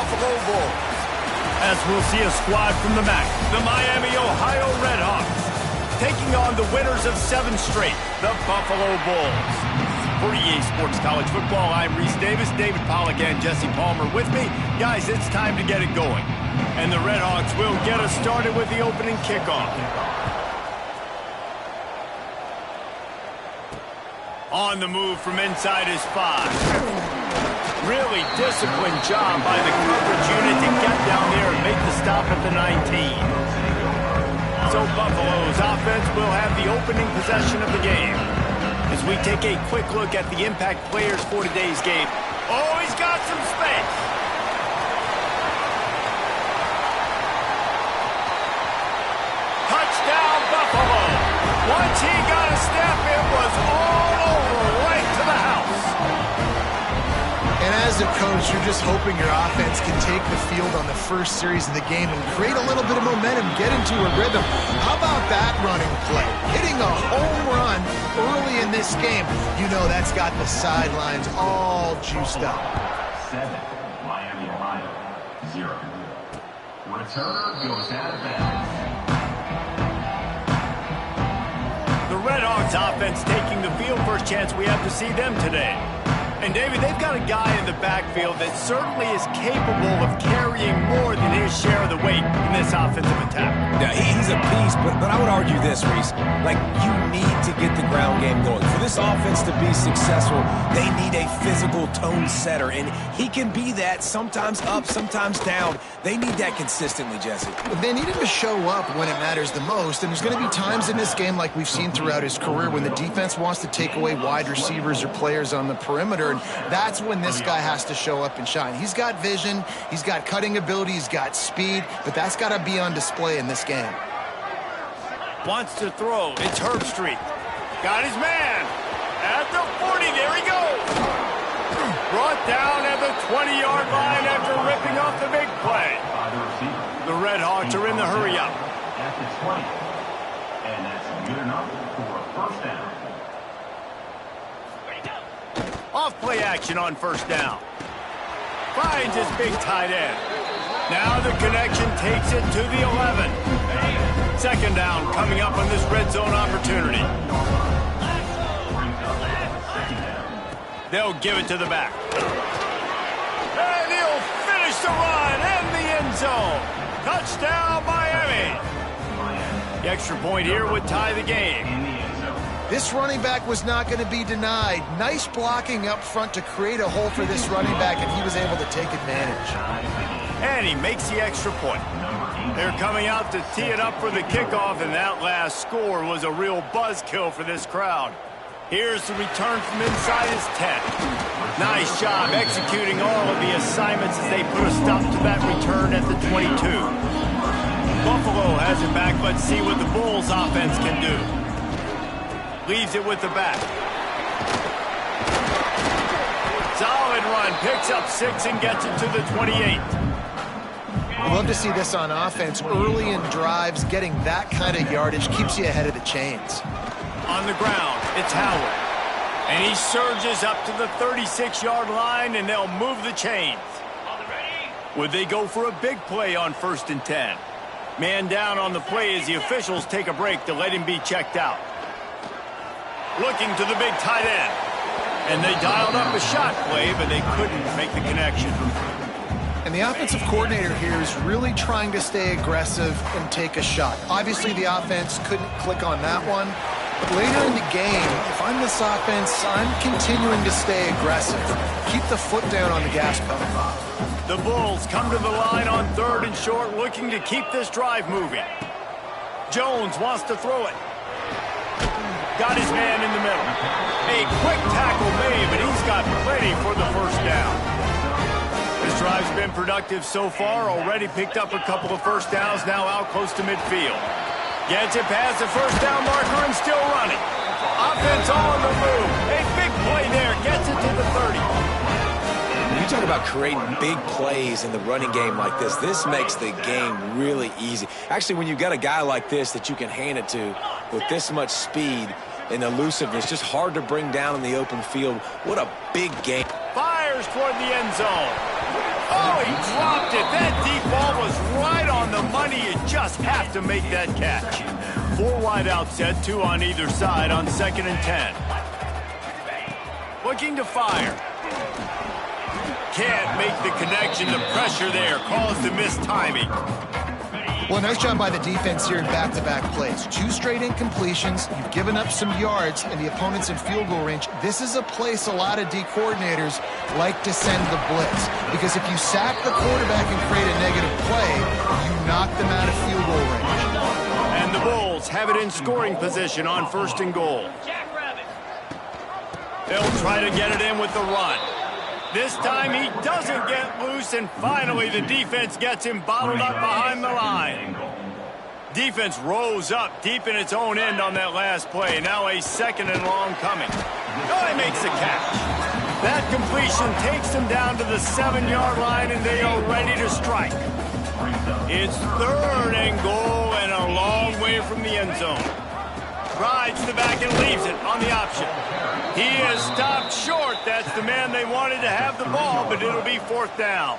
Buffalo Bulls. As we'll see a squad from the MAC, the Miami, Ohio Redhawks, taking on the winners of 7 straight, the Buffalo Bulls. For EA Sports College Football, I'm Reese Davis, David Pollack, and Jesse Palmer with me. Guys, it's time to get it going. And the Redhawks will get us started with the opening kickoff. On the move from inside his 5. Really disciplined job by the coverage unit to get down there and make the stop at the 19. So Buffalo's offense will have the opening possession of the game. As we take a quick look at the impact players for today's game. Oh, he's got some space. Touchdown, Buffalo. Once he got a step, it was all over, right to the house. And as a coach, you're just hoping your offense can take the field on the first series of the game and create a little bit of momentum, get into a rhythm. How about that running play? Hitting a home run early in this game. You know that's got the sidelines all juiced up. 7, Miami, Ohio, 0. Returner goes out of bounds. The Redhawks offense taking the field. First chance we have to see them today. And, David, they've got a guy in the backfield that certainly is capable of carrying more than his share of the weight in this offensive attack. Now, he's a piece, but I would argue this, Reese. Like, you need to get the ground game going. For this offense to be successful, they need a physical tone setter, and he can be that, sometimes up, sometimes down. They need that consistently, Jesse. They need him to show up when it matters the most, and there's going to be times in this game like we've seen throughout his career when the defense wants to take away wide receivers or players on the perimeter. And that's when this guy has to show up and shine. He's got vision, he's got cutting ability, he's got speed, but that's got to be on display in this game. Wants to throw. It's Herbstreit. Got his man. At the 40, there he goes. Brought down at the 20-yard line after ripping off the big play. The Redhawks are in the hurry-up. At the 20. And that's good enough for a first down. Off play action on first down. Finds his big tight end. Now the connection takes it to the 11. Second down coming up on this red zone opportunity. They'll give it to the back. And he'll finish the run in the end zone. Touchdown, Miami. The extra point here would tie the game. This running back was not going to be denied. Nice blocking up front to create a hole for this running back, and he was able to take advantage. And he makes the extra point. They're coming out to tee it up for the kickoff, and that last score was a real buzzkill for this crowd. Here's the return from inside his 10. Nice job executing all of the assignments as they put a stop to that return at the 22. Buffalo has it back. Let's see what the Bulls offense can do. Leaves it with the back. Solid run. Picks up 6 and gets it to the 28. I love to see this on offense. Early in drives, getting that kind of yardage keeps you ahead of the chains. On the ground, it's Howard. And he surges up to the 36-yard line, and they'll move the chains. Would they go for a big play on 1st and 10? Man down on the play as the officials take a break to let him be checked out. Looking to the big tight end. And they dialed up a shot play, but they couldn't make the connection. And the offensive coordinator here is really trying to stay aggressive and take a shot. Obviously, the offense couldn't click on that one. But later in the game, if I'm this offense, I'm continuing to stay aggressive. Keep the foot down on the gas pedal. The Bulls come to the line on 3rd and short, looking to keep this drive moving. Jones wants to throw it. Got his man in the middle. A quick tackle made, but he's got plenty for the first down. This drive's been productive so far. Already picked up a couple of first downs, now out close to midfield. Gets it past the first down marker and still running. Offense on the move. A big play there. Gets it to the 30. You talk about creating big plays in the running game like this. This makes the game really easy. Actually, when you've got a guy like this that you can hand it to with this much speed and elusiveness, just hard to bring down in the open field. What a big game. Fires toward the end zone. Oh, he dropped it. That deep ball was right on the money. You just have to make that catch. 4 wide out set, 2 on either side on 2nd and 10. Looking to fire. Can't make the connection. The pressure there caused the missed timing. Well, nice job by the defense here in back-to-back plays. 2 straight incompletions. You've given up some yards, and the opponent's in field goal range. This is a place a lot of D coordinators like to send the blitz, because if you sack the quarterback and create a negative play, you knock them out of field goal range. And the Bulls have it in scoring position on 1st and goal. They'll try to get it in with the run. This time he doesn't get loose, and finally the defense gets him bottled up behind the line. Defense rose up deep in its own end on that last play. Now a 2nd and long coming. Oh, he makes the catch. That completion takes them down to the 7-yard line, and they are ready to strike. It's 3rd and goal and a long way from the end zone. Rides to the back and leaves it on the option. He is stopped short. That's the man they wanted to have the ball, but it'll be 4th down.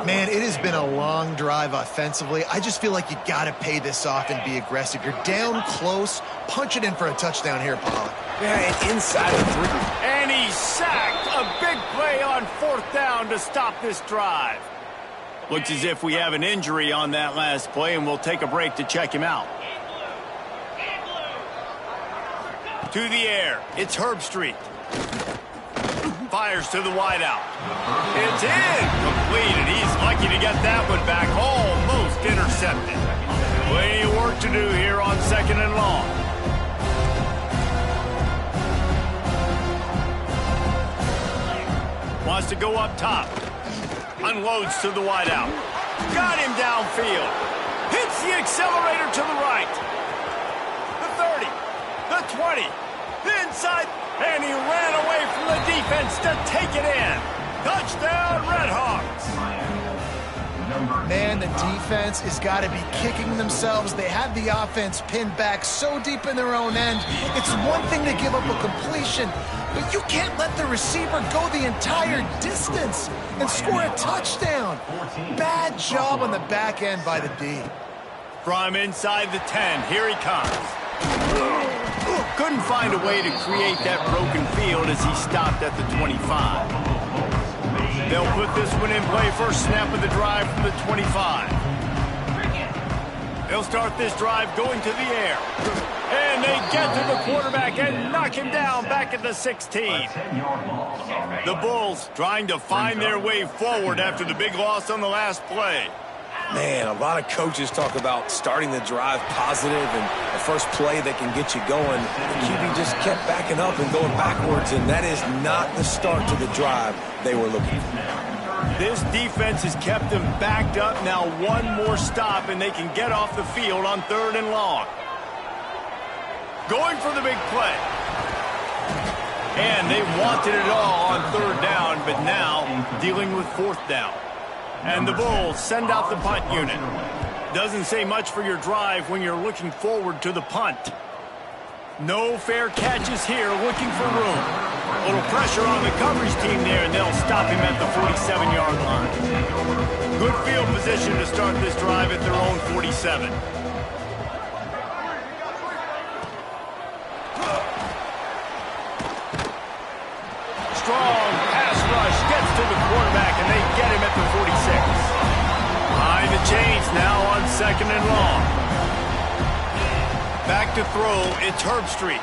Man, it has been a long drive offensively. I just feel like you got to pay this off and be aggressive. You're down close. Punch it in for a touchdown here, Pollock. Yeah, and inside of 3. And he sacked. A big play on 4th down to stop this drive. Looks as if we have an injury on that last play, and we'll take a break to check him out. To the air, it's Herbstreit. Fires to the wideout. It's incomplete, and he's lucky to get that one back. Almost intercepted. Plenty of work to do here on 2nd and long. Wants to go up top. Unloads to the wideout. Got him downfield. Hits the accelerator to the right. The 30. The 20. Inside. And he ran away from the defense to take it in. Touchdown, Redhawks. Man, the defense has got to be kicking themselves. They have the offense pinned back so deep in their own end. It's one thing to give up a completion, but you can't let the receiver go the entire distance and score a touchdown. Bad job on the back end by the D. From inside the 10, here he comes. Couldn't find a way to create that broken field as he stopped at the 25. They'll put this one in play first snap of the drive from the 25. They'll start this drive going to the air. And they get to the quarterback and knock him down back at the 16. The Bulls trying to find their way forward after the big loss on the last play. Man, a lot of coaches talk about starting the drive positive and the first play that can get you going. The QB just kept backing up and going backwards, and that is not the start to the drive they were looking for. This defense has kept them backed up. Now one more stop, and they can get off the field on 3rd and long. Going for the big play. And they wanted it all on 3rd down, but now dealing with 4th down. And the Bulls send out the punt unit. Doesn't say much for your drive when you're looking forward to the punt. No fair catches here, looking for room. A little pressure on the coverage team there, and they'll stop him at the 47-yard line. Good field position to start this drive at their own 47. Strong pass rush gets to the quarterback, and they get him at the 46. Behind the chains now on 2nd and long. Back to throw, it's Herbstreit.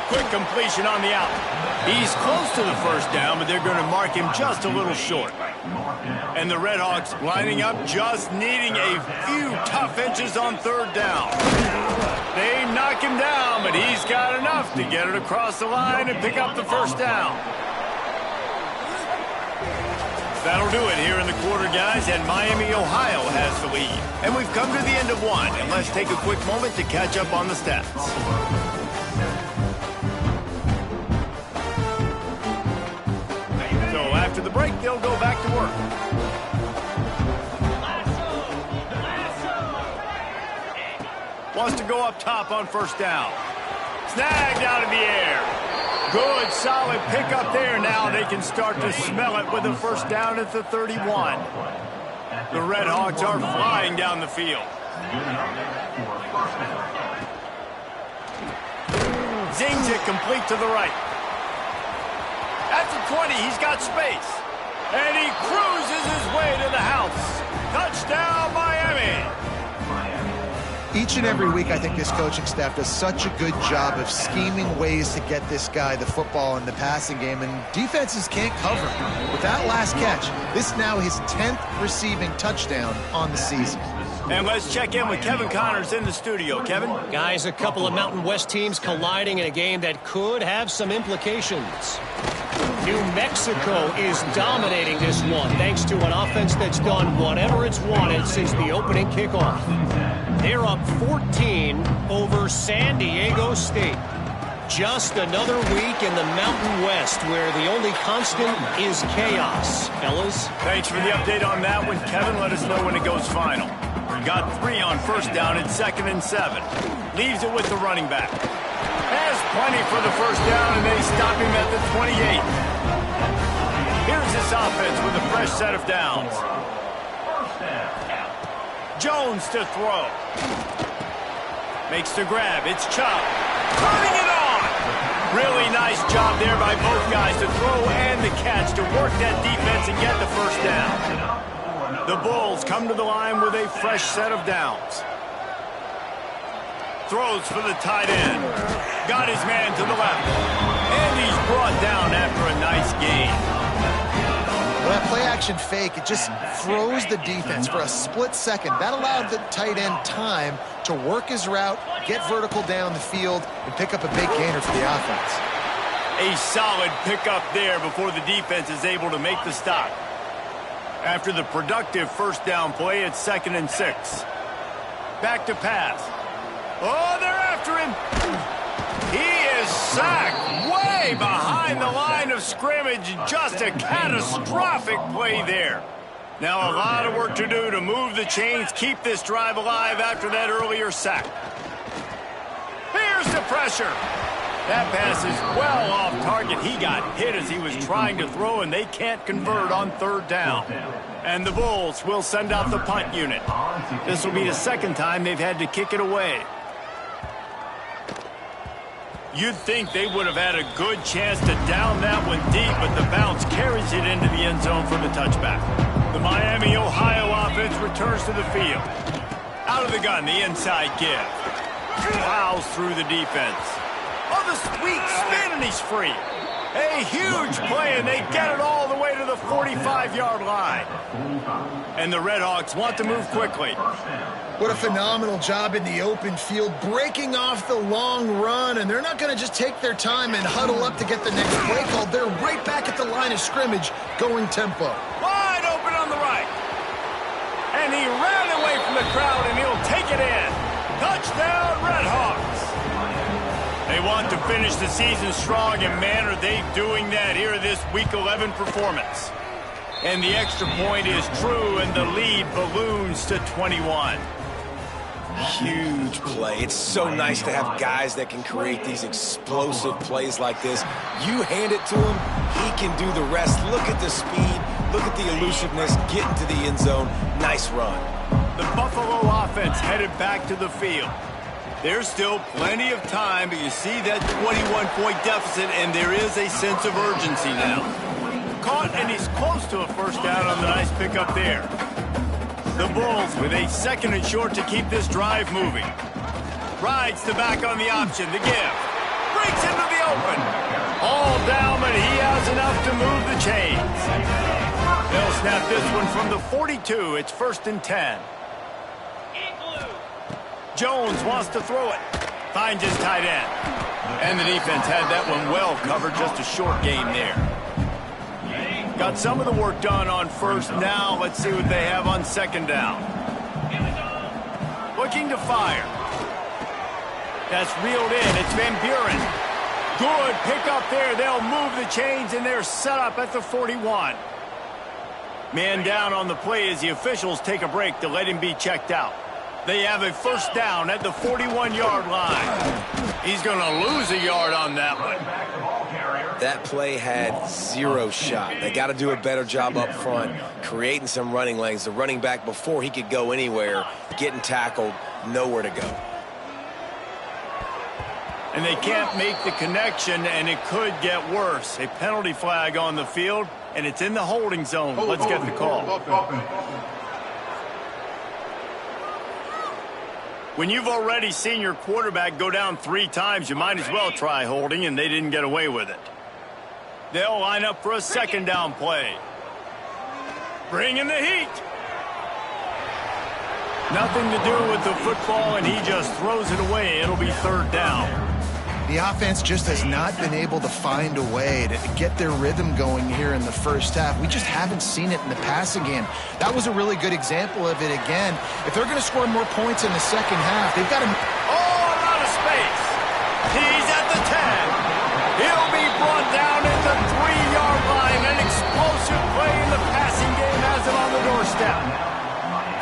Quick completion on the out. He's close to the 1st down, but they're going to mark him just a little short. And the Redhawks lining up, just needing a few tough inches on 3rd down. They knock him down, but he's got enough to get it across the line and pick up the 1st down. That'll do it here in the quarter, guys, and Miami, Ohio has the lead. And we've come to the end of one, and let's take a quick moment to catch up on the stats. So after the break, they'll go back to work. Wants to go up top on 1st down. Snagged out of the air. Good, solid pickup there. Now they can start to smell it with a first down at the 31. The Red Hawks are flying down the field. Zings it complete to the right. At the 20, he's got space. And he cruises his way to the house. Touchdown, Miami. Each and every week, I think this coaching staff does such a good job of scheming ways to get this guy the football in the passing game, and defenses can't cover him. With that last catch, this is now his 10th receiving touchdown on the season. And let's check in with Kevin Connors in the studio. Kevin? Guys, a couple of Mountain West teams colliding in a game that could have some implications. New Mexico is dominating this one thanks to an offense that's done whatever it's wanted since the opening kickoff. They're up 14 over San Diego State. Just another week in the Mountain West where the only constant is chaos. Fellas? Thanks for the update on that one, Kevin. Let us know when it goes final. Got 3 on first down at 2nd and 7. Leaves it with the running back. Has plenty for the first down, and they stop him at the 28. Here's this offense with a fresh set of downs. Jones to throw. Makes the grab. It's Chubb. Turning it on. Really nice job there by both guys to throw and the catch to work that defense and get the first down. The Bulls come to the line with a fresh set of downs. Throws for the tight end. Got his man to the left. And he's brought down after a nice gain. Well, that play-action fake, it just froze the defense for a split second. That allowed the tight end time to work his route, get vertical down the field, and pick up a big gainer for the offense. A solid pickup there before the defense is able to make the stop. After the productive first down play, it's 2nd and 6. Back to pass. Oh, they're after him. He is sacked way behind the line of scrimmage. Just a catastrophic play there. Now a lot of work to do to move the chains, keep this drive alive after that earlier sack. Here's the pressure. That pass is well off target. He got hit as he was trying to throw, and they can't convert on 3rd down. And the Bulls will send out the punt unit. This will be the second time they've had to kick it away. You'd think they would have had a good chance to down that one deep, but the bounce carries it into the end zone for the touchback. The Miami, Ohio offense returns to the field. Out of the gun, the inside give. Plows through the defense. Oh, the sweet spin, and he's free. A huge play, and they get it all the way to the 45-yard line. And the Red Hawks want to move quickly. What a phenomenal job in the open field, breaking off the long run, and they're not going to just take their time and huddle up to get the next play called. They're right back at the line of scrimmage, going tempo. Wide open on the right. And he ran away from the crowd, and he'll take it in. Touchdown, Red Hawks. They want to finish the season strong, and man, are they doing that here this Week 11 performance. And the extra point is true, and the lead balloons to 21. Huge play. It's so nice to have guys that can create these explosive plays like this. You hand it to him, he can do the rest. Look at the speed, look at the elusiveness, get into the end zone. Nice run. The Buffalo offense headed back to the field. There's still plenty of time, but you see that 21-point deficit, and there is a sense of urgency now. Caught, and he's close to a first down on the nice pickup there. The Bulls with a 2nd and short to keep this drive moving. Rides the back on the option, the give. Breaks into the open. All down, but he has enough to move the chains. They'll snap this one from the 42. It's 1st and 10. Jones wants to throw it. Finds his tight end. And the defense had that one well covered, just a short gain there. Got some of the work done on first. Now let's see what they have on 2nd down. Looking to fire. That's reeled in. It's Van Buren. Good pickup there. They'll move the chains, and they're set up at the 41. Man down on the play as the officials take a break to let him be checked out. They have a first down at the 41-yard line. He's going to lose a yard on that one. that play had zero shot. They got to do a better job up front, creating some running lanes. The running back, before he could go anywhere, getting tackled, nowhere to go. And they can't make the connection, and it could get worse. A penalty flag on the field, and it's in the holding zone. Let's get the call. When you've already seen your quarterback go down 3 times, you might as well try holding, and they didn't get away with it. They'll line up for a second down play. Bring in the heat. Nothing to do with the football, and he just throws it away. It'll be 3rd down. The offense just has not been able to find a way to get their rhythm going here in the first half. We just haven't seen it in the passing game. That was a really good example of it again. If they're going to score more points in the second half, they've got to... Oh, out of space. He's at the 10. He'll be brought down at the 3-yard line. An explosive play in the passing game has it on the doorstep.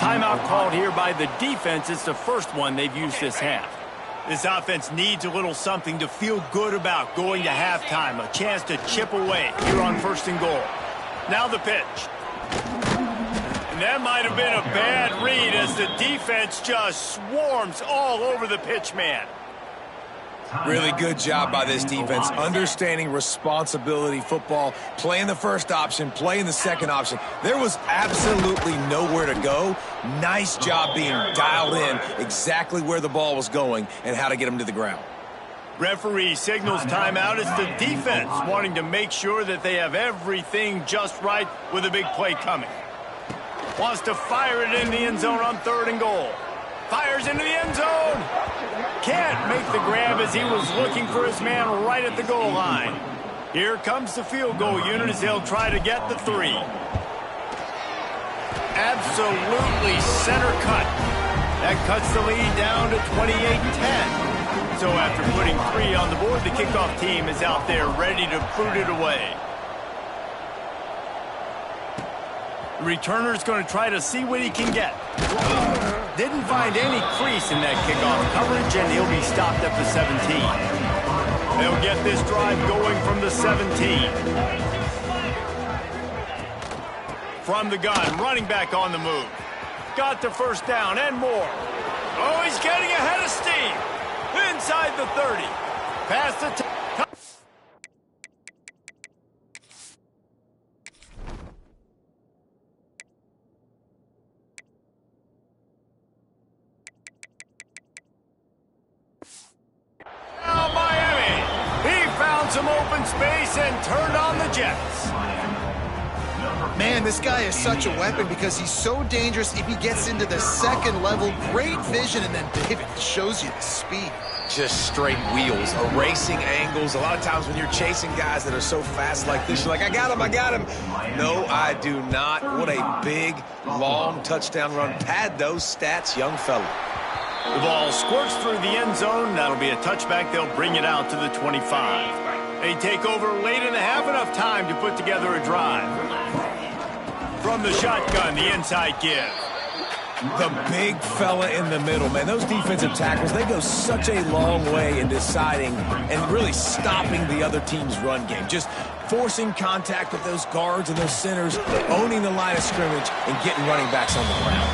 Timeout called here by the defense. It's the first one they've used this half. This offense needs a little something to feel good about going to halftime. A chance to chip away here on 1st and goal. Now the pitch. And that might have been a bad read as the defense just swarms all over the pitch man. Really good job by this defense, understanding responsibility football, playing the first option, playing the second option. There was absolutely nowhere to go. Nice job being dialed in exactly where the ball was going and how to get him to the ground. Referee signals timeout. It's the defense wanting to make sure that they have everything just right with a big play coming. Wants to fire it in the end zone on 3rd and goal. Fires into the end zone. Can't make the grab as he was looking for his man right at the goal line. Here comes the field goal unit as they'll try to get the 3. Absolutely center cut. That cuts the lead down to 28-10. So after putting 3 on the board, the kickoff team is out there ready to boot it away. The returner's going to try to see what he can get. Didn't find any crease in that kickoff coverage, and he'll be stopped at the 17. They'll get this drive going from the 17. From the gun, running back on the move. Got the 1st down and more. Oh, he's getting ahead of steam. Inside the 30. Past the... some open space and turned on the Jets. Man, this guy is such a weapon because he's so dangerous if he gets into the second level. Great vision, and then David shows you the speed. Just straight wheels, erasing angles. A lot of times when you're chasing guys that are so fast like this, you're like, I got him, I got him. No, I do not. What a big, long touchdown run. Pad those stats, young fella. The ball squirts through the end zone. That'll be a touchback. They'll bring it out to the 25. They take over late in the half, enough time to put together a drive. From the shotgun, the inside give. The big fella in the middle, man. Those defensive tackles, they go such a long way in deciding and really stopping the other team's run game. Just forcing contact with those guards and those centers, owning the line of scrimmage, and getting running backs on the ground.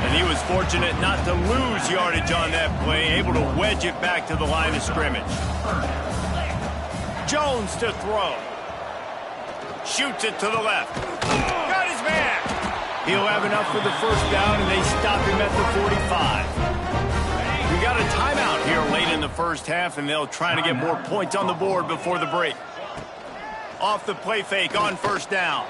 And he was fortunate not to lose yardage on that play, able to wedge it back to the line of scrimmage. Jones to throw. Shoots it to the left. Got his man. He'll have enough for the 1st down, and they stop him at the 45. We got a timeout here late in the first half, and they'll try to get more points on the board before the break. Off the play fake on 1st down.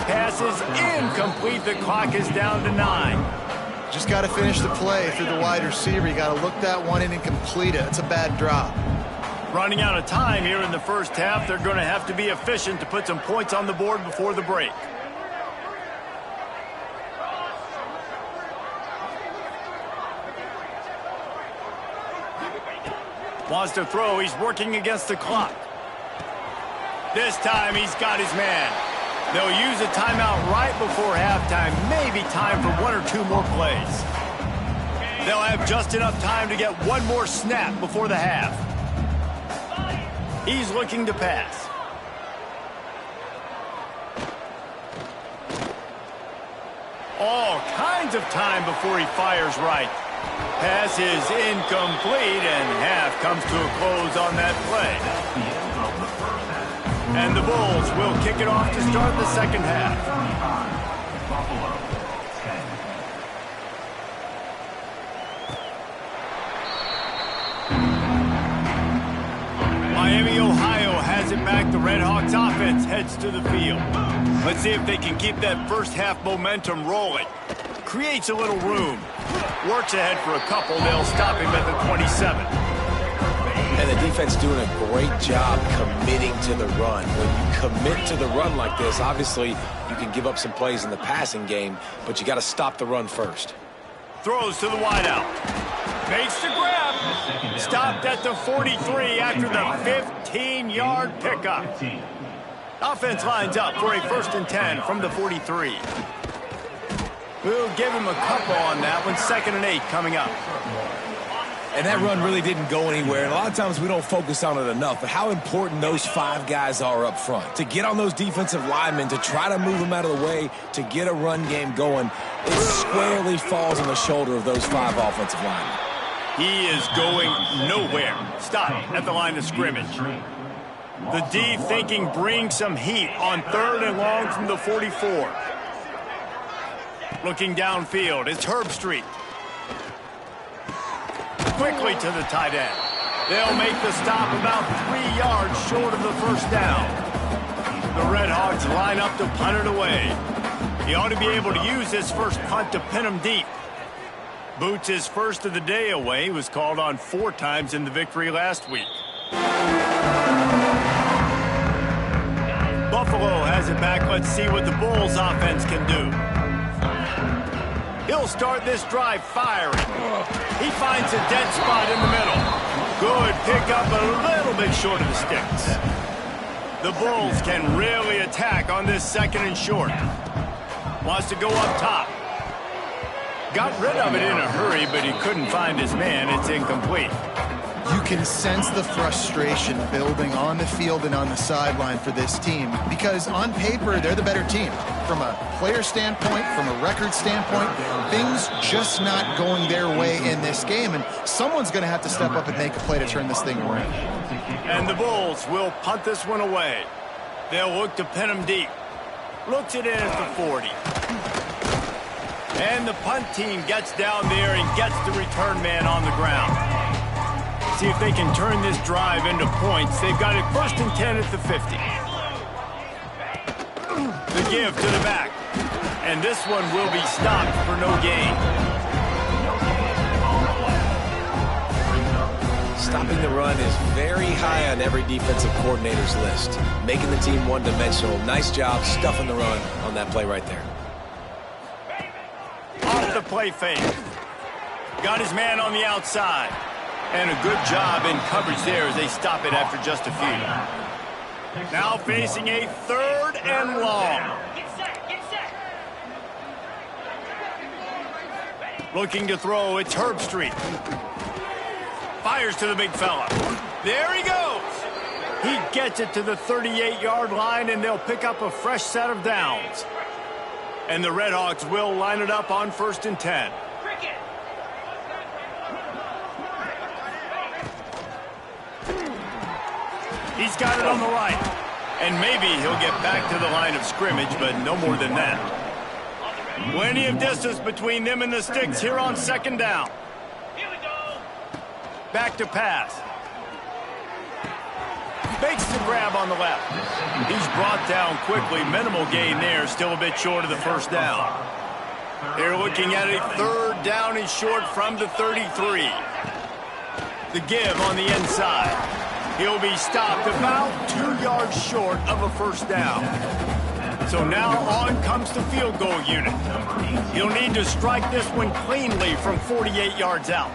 Pass is incomplete. The clock is down to 9. Just got to finish the play through the wide receiver. You got to look that one in and complete it. It's a bad drop. Running out of time here in the first half. They're going to have to be efficient to put some points on the board before the break. Wants to throw. He's working against the clock. This time he's got his man. They'll use a timeout right before halftime. Maybe time for 1 or 2 more plays. They'll have just enough time to get one more snap before the half. He's looking to pass. All kinds of time before he fires right. Pass is incomplete, and half comes to a close on that play. And the Bulls will kick it off to start the second half. Buffalo, 10. Miami, Ohio has it back. The Red Hawks offense heads to the field. Let's see if they can keep that first half momentum rolling. Creates a little room. Works ahead for a couple. They'll stop him at the 27. And the defense doing a great job committing to the run. When you commit to the run like this, obviously you can give up some plays in the passing game, but you got to stop the run first. Throws to the wideout. Makes the grab. Stopped at the 43 after the 15-yard pickup. Offense lines up for a 1st and 10 from the 43. We'll give him a couple on that one. 2nd and 8 coming up. And that run really didn't go anywhere. And a lot of times we don't focus on it enough, but how important those 5 guys are up front. To get on those defensive linemen, to try to move them out of the way, to get a run game going, it squarely falls on the shoulder of those 5 offensive linemen. He is going nowhere. Stop at the line of scrimmage. The D thinking bring some heat on 3rd and long from the 44. Looking downfield, it's Herbstreit. Quickly to the tight end. They'll make the stop about 3 yards short of the 1st down. The Red Hawks line up to punt it away. He ought to be able to use this first punt to pin him deep. Boots his first of the day away. He was called on 4 times in the victory last week. Buffalo has it back. Let's see what the Bulls offense can do. He'll start this drive firing. He finds a dead spot in the middle. Good pickup, a little bit short of the sticks. The Bulls can really attack on this 2nd and short. Wants to go up top. Got rid of it in a hurry, but he couldn't find his man. It's incomplete. You can sense the frustration building on the field and on the sideline for this team because on paper, they're the better team. From a player standpoint, from a record standpoint, things just not going their way in this game, and someone's going to have to step up and make a play to turn this thing around. And the Bulls will punt this one away. They'll look to pin him deep. Looks it in at the 40. And the punt team gets down there and gets the return man on the ground. See if they can turn this drive into points. They've got it 1st and 10 at the 50. The give to the back. And this one will be stopped for no gain. Stopping the run is very high on every defensive coordinator's list. Making the team one-dimensional. Nice job stuffing the run on that play right there. Off the play fake. Got his man on the outside. And a good job in coverage there as they stop it after just a few. Now facing a 3rd and long. Looking to throw, it's Herbstreit. Fires to the big fella. There he goes. He gets it to the 38-yard line, and they'll pick up a fresh set of downs. And the Red Hawks will line it up on 1st and 10. He's got it on the right. And maybe he'll get back to the line of scrimmage, but no more than that. Plenty of distance between them and the sticks here on 2nd down. Back to pass. Makes the grab on the left. He's brought down quickly. Minimal gain there. Still a bit short of the 1st down. They're looking at a 3rd down and short from the 33. The give on the inside. He'll be stopped about 2 yards short of a 1st down. So now on comes the field goal unit. He'll need to strike this one cleanly from 48 yards out.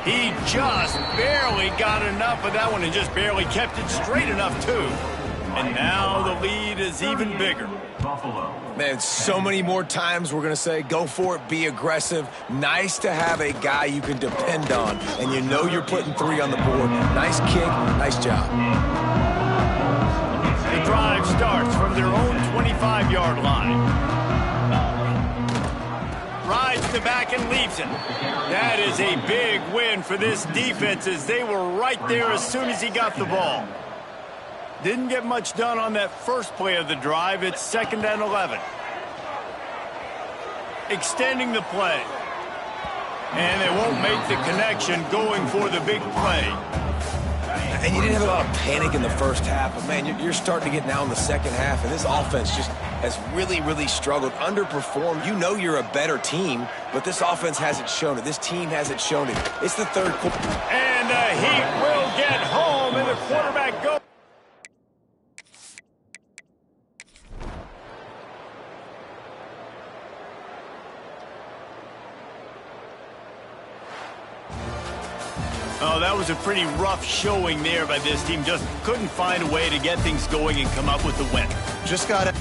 He just barely got enough of that one and just barely kept it straight enough, too. And now the lead is even bigger. Buffalo. Man, so many more times we're going to say, go for it, be aggressive. Nice to have a guy you can depend on, and you know you're putting 3 on the board. Nice kick, nice job. The drive starts from their own 25-yard line. Rides the back and leaves it. That is a big win for this defense as they were right there as soon as he got the ball. Didn't get much done on that first play of the drive. It's 2nd and 11. Extending the play. And they won't make the connection going for the big play. And you didn't have a lot of panic in the first half, but man, you're starting to get now in the second half, and this offense just has really, really struggled, underperformed. You know you're a better team, but this offense hasn't shown it. This team hasn't shown it. It's the third quarter. And the Heat will get home, and the quarterback goes. Oh, that was a pretty rough showing there by this team. Just couldn't find a way to get things going and come up with the win. Just got to...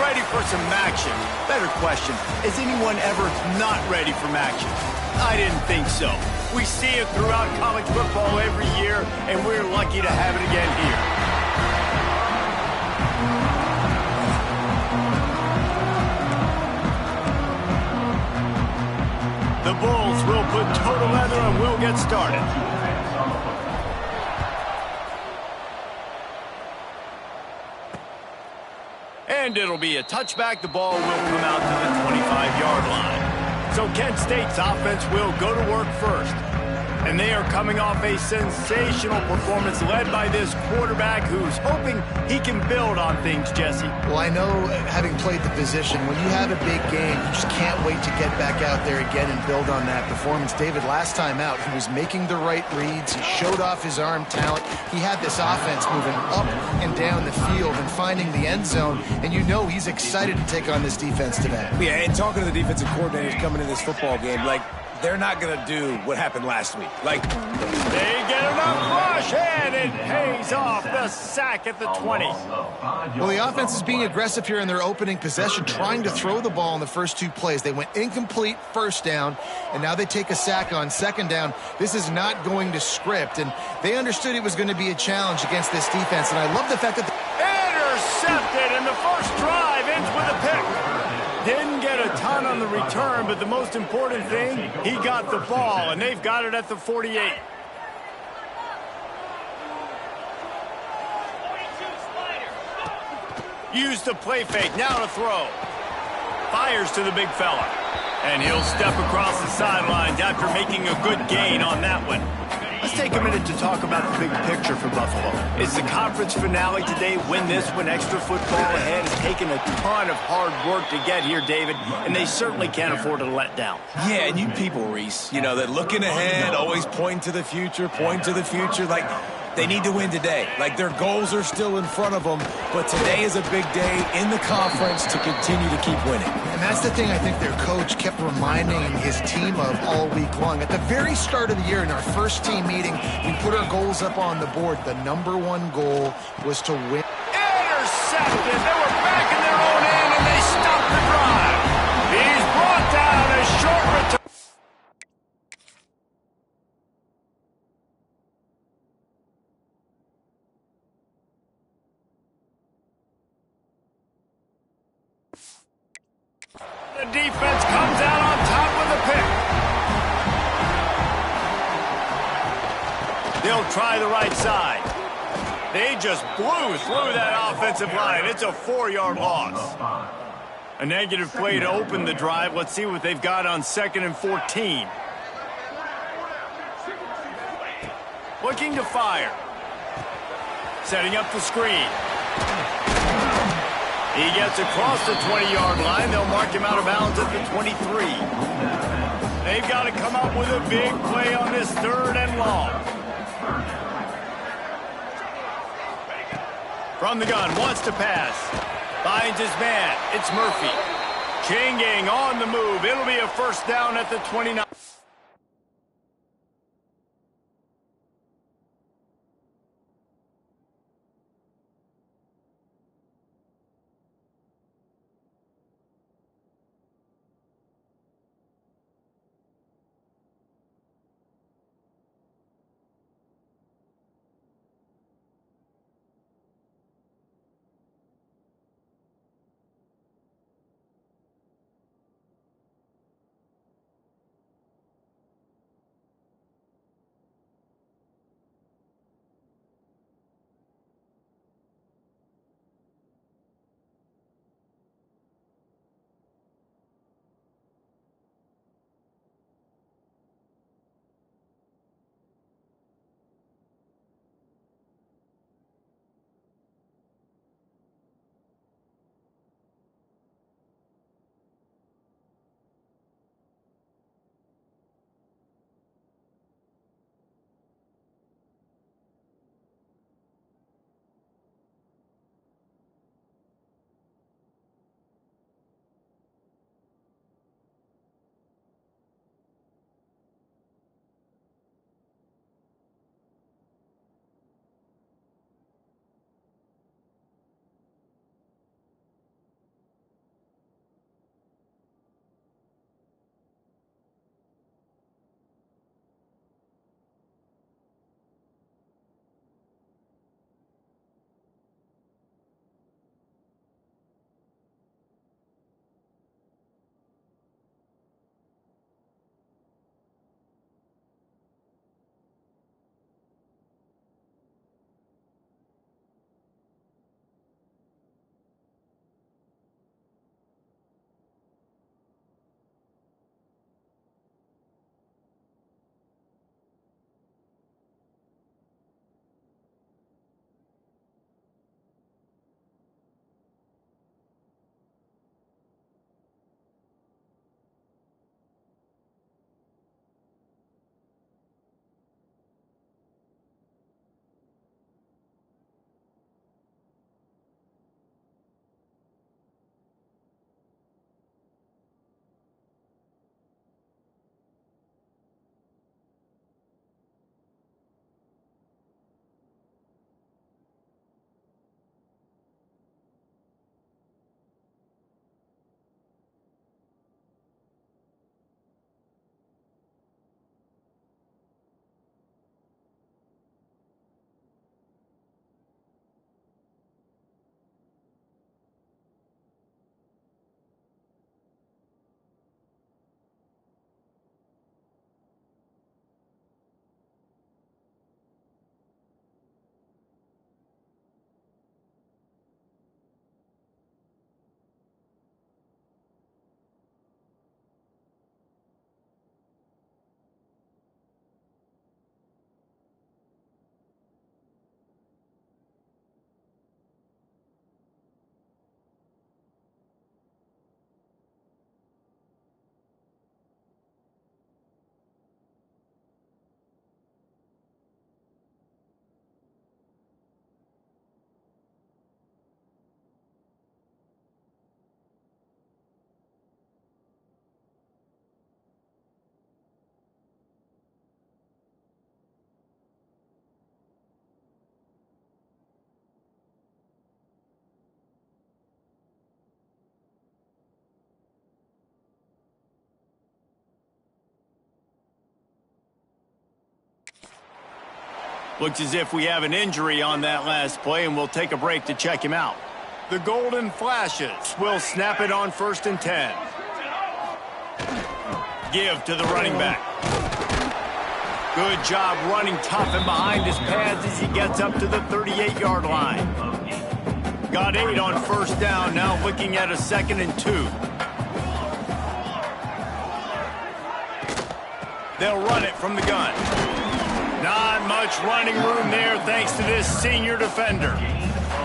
Ready for some action? Better question, is anyone ever not ready for action? I didn't think so. We see it throughout college football every year, and we're lucky to have it again here. The Bulls will put total leather and we'll get started. And it'll be a touchback. The ball will come out to the 25-yard line. So Kent State's offense will go to work first. And they are coming off a sensational performance led by this quarterback who's hoping he can build on things, Jesse. Well, I know, having played the position, when you have a big game, you just can't wait to get back out there again and build on that performance. David, last time out, he was making the right reads. He showed off his arm talent. He had this offense moving up and down the field and finding the end zone. And you know he's excited to take on this defense today. Yeah, and talking to the defensive coordinators coming into this football game, like, they're not going to do what happened last week. Like, they get enough rush, and it pays off the sack at the 20. Well, the offense is being aggressive here in their opening possession, trying to throw the ball in the first 2 plays. They went incomplete first down, and now they take a sack on second down. This is not going to script, and they understood it was going to be a challenge against this defense, and I love the fact that... Intercepted, and the first drive ends with a pick. Didn't get a ton on the return, but the most important thing, he got the ball, and they've got it at the 48. Used the play fake, now to throw. Fires to the big fella. And he'll step across the sidelines after making a good gain on that one. Let's take a minute to talk about the big picture for Buffalo. It's the conference finale today. Win this one. Extra football ahead. It's taken a ton of hard work to get here, David, and they certainly can't afford to let down. yeah, and you people, Reese, you know, that looking ahead, always point to the future, like, they need to win today. Like, their goals are still in front of them, but today is a big day in the conference to continue to keep winning. And that's the thing I think their coach kept reminding his team of all week long. At the very start of the year, in our first team meeting, we put our goals up on the board. The #1 goal was to win. Intercepted. They were back in their own end, and they stopped the drive. He's brought down a short return. defense comes out on top with a pick. They'll try the right side. They just blew through that offensive line. It's a 4-yard loss. A negative play to open the drive. Let's see what they've got on 2nd and 14. Looking to fire. Setting up the screen. He gets across the 20-yard line. They'll mark him out of bounds at the 23. They've got to come up with a big play on this 3rd and long. From the gun, wants to pass. Finds his man. It's Murphy. Chain gang on the move. It'll be a first down at the 29. Looks as if we have an injury on that last play, and we'll take a break to check him out. The golden flashes will snap it on 1st and 10. give to the running back. Good job running tough and behind his pads as he gets up to the 38-yard line. Got 8 on first down, now looking at a 2nd and 2. They'll run it from the gun. Not much running room there thanks to this senior defender.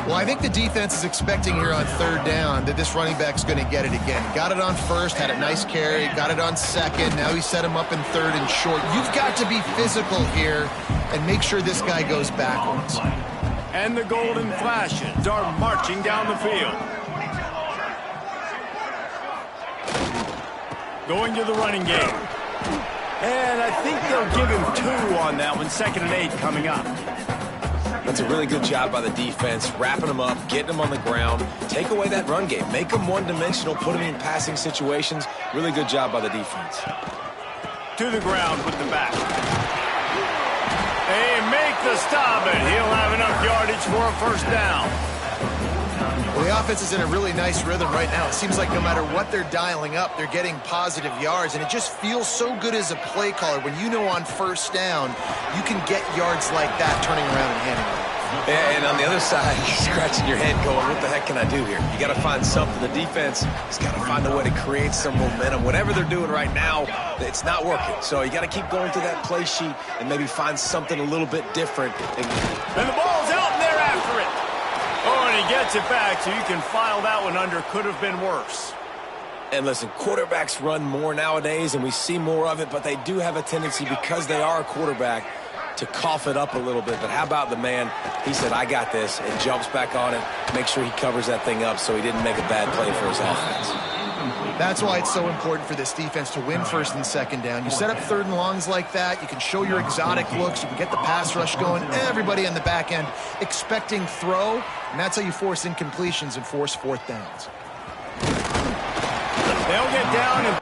Well, I think the defense is expecting here on 3rd down that this running back's going to get it again. Got it on 1st, had a nice carry, got it on 2nd. Now he set him up in 3rd and short. You've got to be physical here and make sure this guy goes backwards. And the golden flashes are marching down the field. Going to the running game. And I think they'll give him 2 on that one. 2nd and 8 coming up. That's a really good job by the defense, wrapping them up, getting them on the ground. Take away that run game. Make them one-dimensional, put them in passing situations. Really good job by the defense. To the ground with the back. They make the stop, and he'll have enough yardage for a 1st down. Well, the offense is in a really nice rhythm right now. It seems like no matter what they're dialing up, they're getting positive yards, and it just feels so good as a play caller when you know on 1st down you can get yards like that turning around and handing it. And on the other side, you're scratching your head going, what the heck can I do here? You got to find something. The defense has got to find a way to create some momentum. Whatever they're doing right now, it's not working. So you got to keep going through that play sheet and maybe find something a little bit different. And the ball's out, and they're after it. Oh, and he gets it back, so you can file that one under. Could have been worse. And listen, quarterbacks run more nowadays, and we see more of it, but they do have a tendency, because they are a quarterback, to cough it up a little bit. But how about the man? He said, I got this, and jumps back on it, make sure he covers that thing up so he didn't make a bad play for his offense. That's why it's so important for this defense to win 1st and 2nd down. You set up 3rd and longs like that, you can show your exotic looks, you can get the pass rush going, everybody on the back end expecting throw, and that's how you force incompletions and force 4th downs. They'll get down and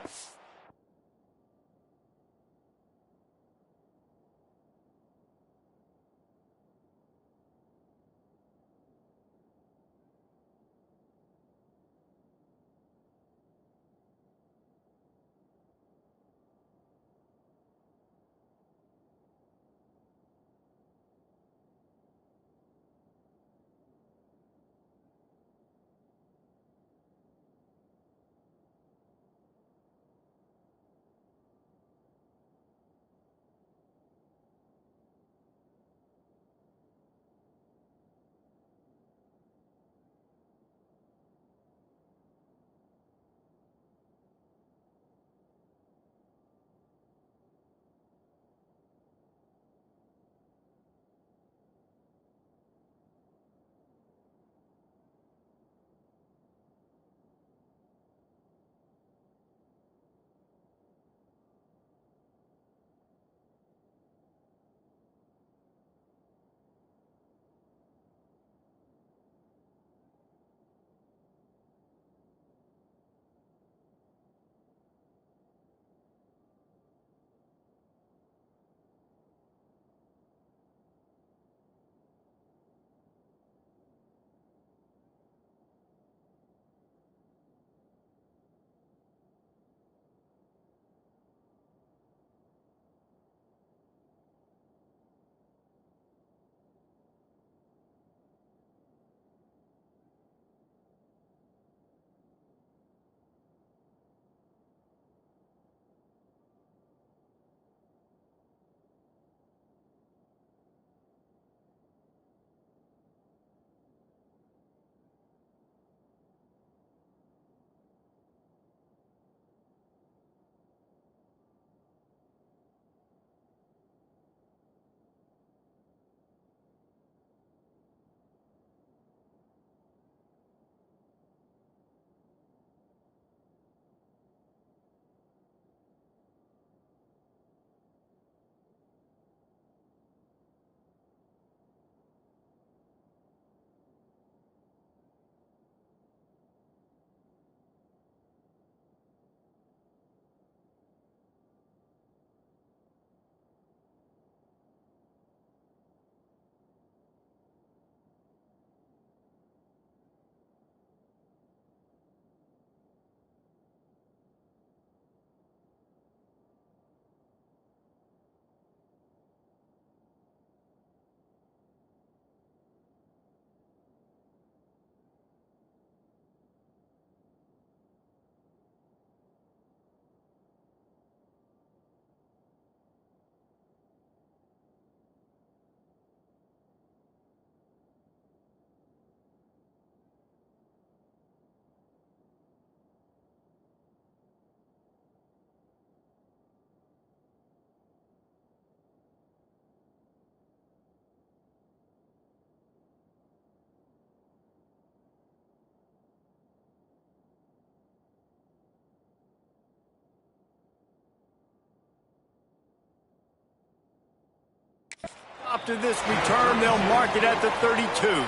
after this return, they'll mark it at the 32.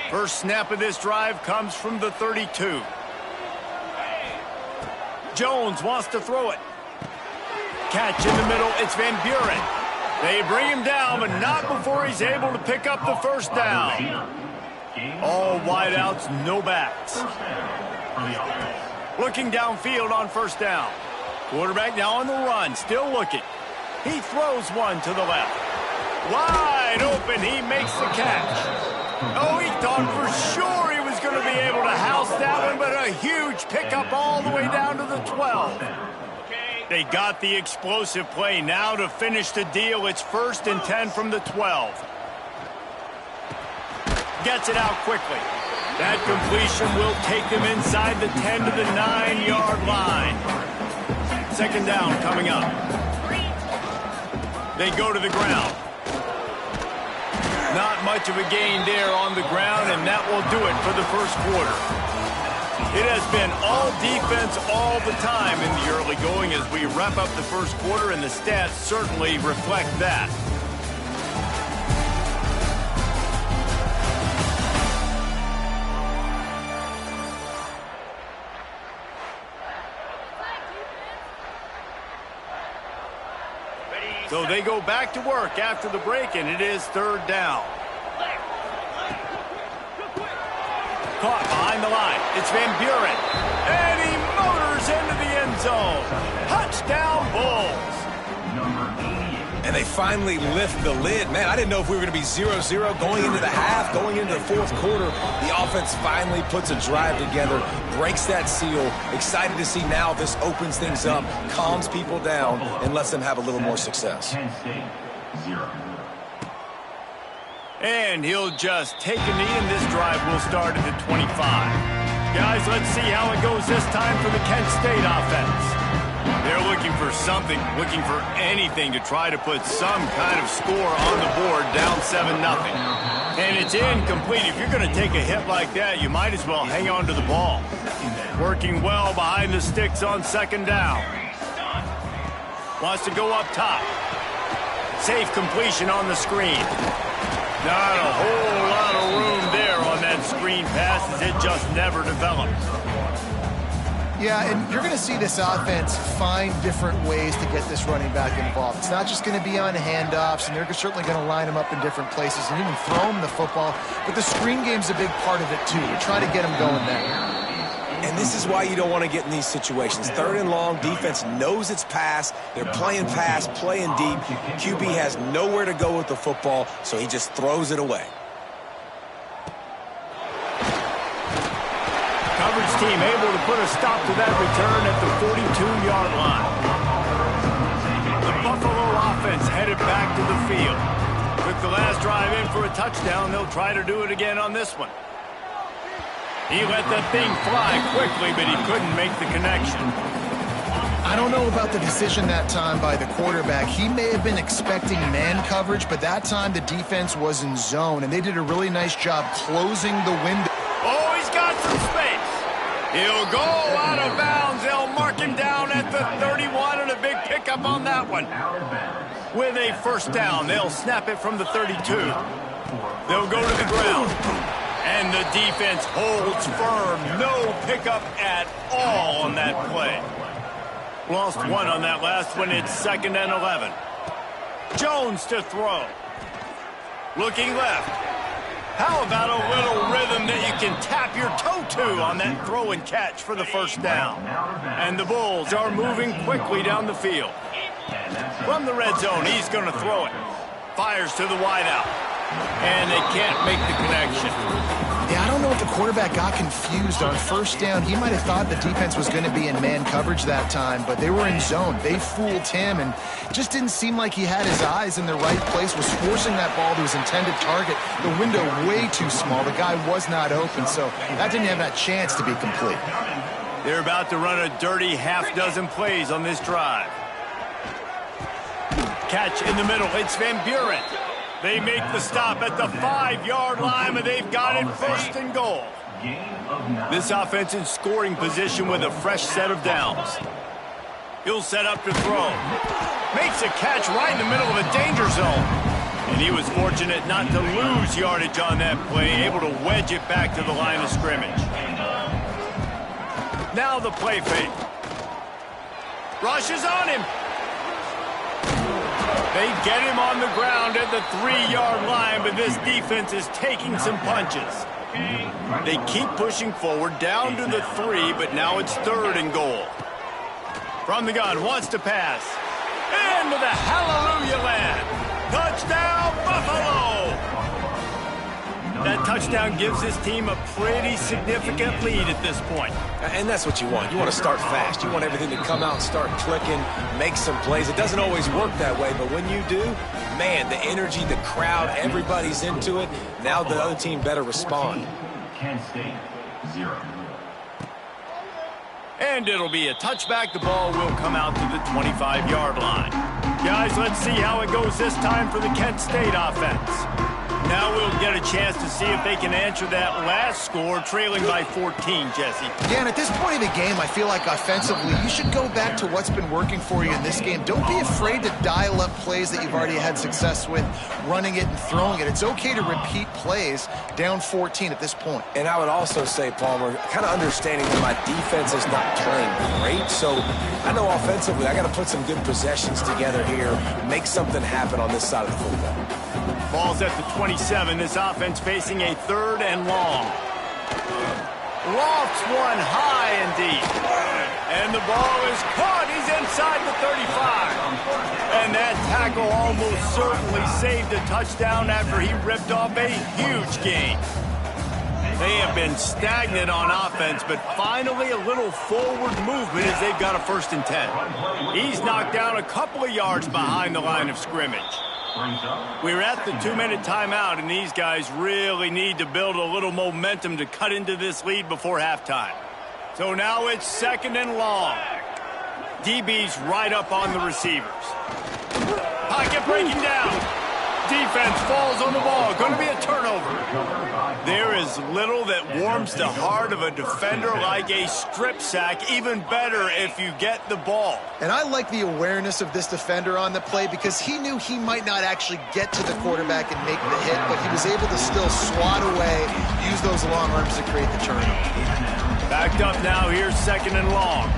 First snap of this drive comes from the 32. Jones wants to throw it. Catch in the middle, it's Van Buren. They bring him down, but not before he's able to pick up the first down. All wideouts, no backs. Looking downfield on first down. Quarterback now on the run, still looking. He throws one to the left. Wide open, he makes the catch. Oh, he thought for sure he was going to be able to house that one, but a huge pickup all the way down to the 12. They got the explosive play. Now to finish the deal, it's 1st and 10 from the 12. Gets it out quickly. That completion will take them inside the 10 to the 9-yard line. Second down coming up. They go to the ground. Not much of a gain there on the ground, and that will do it for the first quarter. It has been all defense all the time in the early going as we wrap up the first quarter, and the stats certainly reflect that. So they go back to work after the break, and it is 3rd down. Caught behind the line. It's Van Buren. And he motors into the end zone. Touchdown, Bulls. And they finally lift the lid. Man, I didn't know if we were going to be 0-0 going into the half, going into the fourth quarter. The offense finally puts a drive together, breaks that seal. Excited to see now this opens things up, calms people down, and lets them have a little more success. And he'll just take a knee, and this drive will start at the 25. Guys, let's see how it goes this time for the Kent State offense. They're looking for something, looking for anything to try to put some kind of score on the board, down 7-0. And it's incomplete. If you're going to take a hit like that, you might as well hang on to the ball. Working well behind the sticks on second down. Wants to go up top. Safe completion on the screen. Not a whole lot of room there on that screen pass as it just never developed. Yeah, and you're going to see this offense find different ways to get this running back involved. It's not just going to be on handoffs, and they're certainly going to line him up in different places and even throw him the football. But the screen game's a big part of it, too. We're trying to get him going there. And this is why you don't want to get in these situations. 3rd and long, defense knows it's pass. They're playing pass, playing deep. QB has nowhere to go with the football, so he just throws it away. Coverage team able to put a stop to that return at the 42-yard line. The Buffalo offense headed back to the field. Took the last drive in for a touchdown. They'll try to do it again on this one. He let that thing fly quickly, but he couldn't make the connection. I don't know about the decision that time by the quarterback. He may have been expecting man coverage, but that time the defense was in zone, and they did a really nice job closing the window. Oh, he's got some space. He'll go out of bounds. They'll mark him down at the 31, and a big pickup on that one. With a first down, they'll snap it from the 32. They'll go to the ground. And the defense holds firm. No pickup at all on that play. Lost one on that last one. It's 2nd and 11. Jones to throw. Looking left. How about a little rhythm that you can tap your toe to on that throw and catch for the first down? And the Bulls are moving quickly down the field. From the red zone, he's going to throw it. Fires to the wideout. And they can't make the connection. Yeah, I don't know if the quarterback got confused on first down. He might have thought the defense was going to be in man coverage that time, but they were in zone. They fooled him, and it just didn't seem like he had his eyes in the right place, was forcing that ball to his intended target. The window way too small. The guy was not open, so that didn't have that chance to be complete. They're about to run a dirty half-dozen plays on this drive. Catch in the middle. It's Van Buren. They make the stop at the 5-yard line, and they've got it 1st and goal. This offense in scoring position with a fresh set of downs. He'll set up to throw. Makes a catch right in the middle of a danger zone. And he was fortunate not to lose yardage on that play, able to wedge it back to the line of scrimmage. Now the play fake. Rushes on him. They get him on the ground at the 3-yard line, but this defense is taking some punches. They keep pushing forward down to the 3, but now it's 3rd and goal. From the gun, wants to pass. Into the hallelujah land. Touchdown, Buffalo! That touchdown gives his team a pretty significant lead at this point. And that's what you want. You want to start fast. You want everything to come out and start clicking, make some plays. It doesn't always work that way, but when you do, man, the energy, the crowd, everybody's into it. Now the other team better respond. Kent State, 0. And it'll be a touchback. The ball will come out to the 25-yard line. Guys, let's see how it goes this time for the Kent State offense. Now we'll get a chance to see if they can answer that last score, trailing by 14, Jesse. Yeah, and at this point in the game, I feel like offensively, you should go back to what's been working for you in this game. Don't be afraid to dial up plays that you've already had success with, running it and throwing it. It's okay to repeat plays down 14 at this point. And I would also say, Palmer, kind of understanding that my defense is not playing great, so I know offensively I got to put some good possessions together here, make something happen on this side of the football. Ball's at the 27. This offense facing a 3rd and long. Lofts one high and deep. And the ball is caught. He's inside the 35. And that tackle almost certainly saved a touchdown after he ripped off a huge gain. They have been stagnant on offense, but finally a little forward movement as they've got a 1st and 10. He's knocked down a couple of yards behind the line of scrimmage. We're at the 2-minute timeout, and these guys really need to build a little momentum to cut into this lead before halftime. So now it's 2nd and long. DB's right up on the receivers. Pocket breaking down. Defense falls on the ball. Going to be a turnover. There is little that warms the heart of a defender like a strip sack. Even better if you get the ball. And I like the awareness of this defender on the play because he knew he might not actually get to the quarterback and make the hit, but he was able to still swat away, use those long arms to create the turnover. Backed up now. Here's 2nd and long.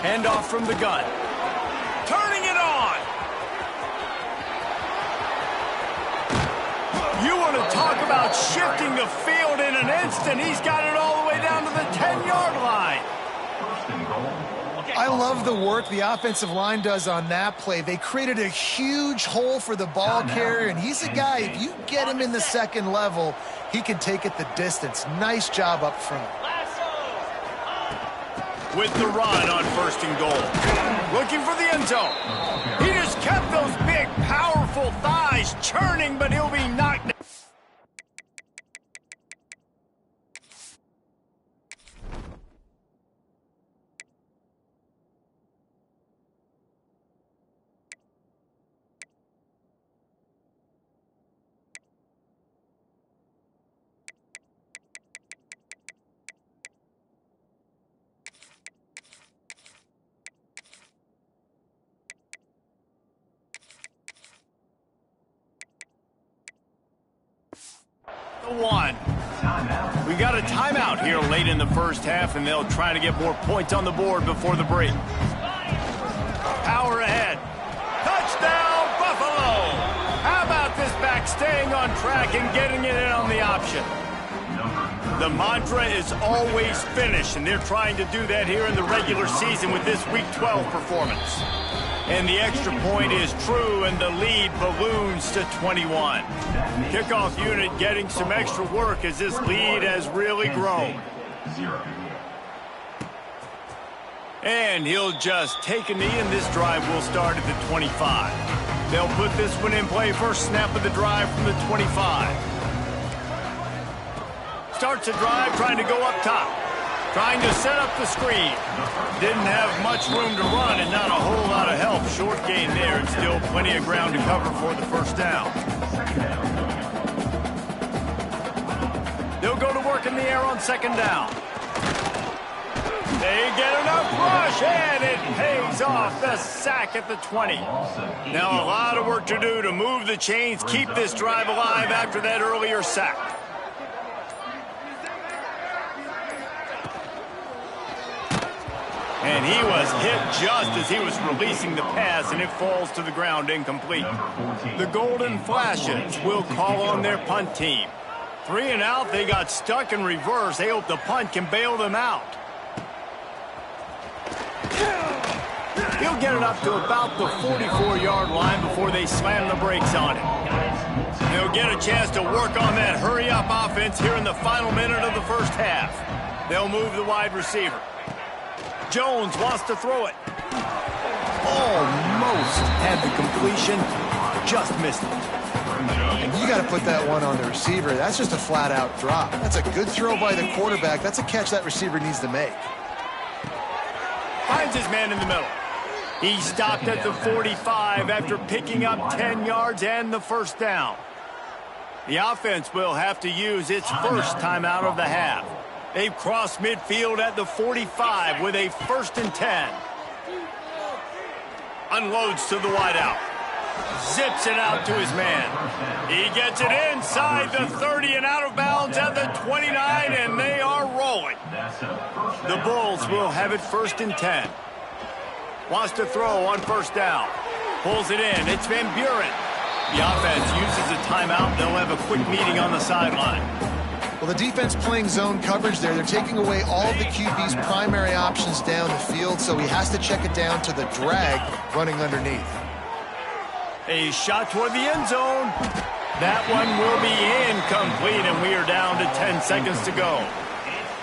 Handoff from the gun. Turning it on. You want to talk about shifting the field in an instant. He's got it all the way down to the 10-yard line. I love the work the offensive line does on that play. They created a huge hole for the ball carrier, and he's a guy, if you get him in the 2nd level, he can take it the distance. Nice job up front. With the run on 1st and goal. Looking for the end zone. He just kept those big, powerful thighs churning, but he'll be knocked down. One. We got a timeout here late in the 1st half, and they'll try to get more points on the board before the break. Power ahead. Touchdown, Buffalo! How about this back staying on track and getting it in on the option? The mantra is always finish, and they're trying to do that here in the regular season with this Week 12 performance. And the extra point is true, and the lead balloons to 21. Kickoff unit getting some extra work as this lead has really grown. And he'll just take a knee, and this drive will start at the 25. They'll put this one in play. First snap of the drive from the 25. Starts a drive trying to go up top. Trying to set up the screen. Didn't have much room to run and not a whole lot of help. Short gain there and still plenty of ground to cover for the 1st down. They'll go to work in the air on 2nd down. They get enough rush, and it pays off. The sack at the 20. Now a lot of work to do to move the chains, keep this drive alive after that earlier sack. And he was hit just as he was releasing the pass, and it falls to the ground incomplete. The Golden Flashes will call on their punt team. 3 and out, they got stuck in reverse. They hope the punt can bail them out. He'll get it up to about the 44-yard line before they slam the brakes on it. They'll get a chance to work on that hurry-up offense here in the final minute of the first half. They'll move the wide receiver. Jones wants to throw it. Almost had the completion, just missed it. And you got to put that one on the receiver. That's just a flat-out drop. That's a good throw by the quarterback. That's a catch that receiver needs to make. Finds his man in the middle. He stopped at the 45 after picking up 10 yards and the first down. The offense will have to use its first timeout of the half. They've crossed midfield at the 45 with a 1st and 10. Unloads to the wideout. Zips it out to his man. He gets it inside the 30 and out of bounds at the 29, and they are rolling. The Bulls will have it 1st and 10. Wants to throw on 1st down. Pulls it in. It's Van Buren. The offense uses a timeout. They'll have a quick meeting on the sideline. Well, the defense playing zone coverage there. They're taking away all of the QB's primary options down the field, so he has to check it down to the drag running underneath. A shot toward the end zone. That one will be incomplete, and we are down to 10 seconds to go.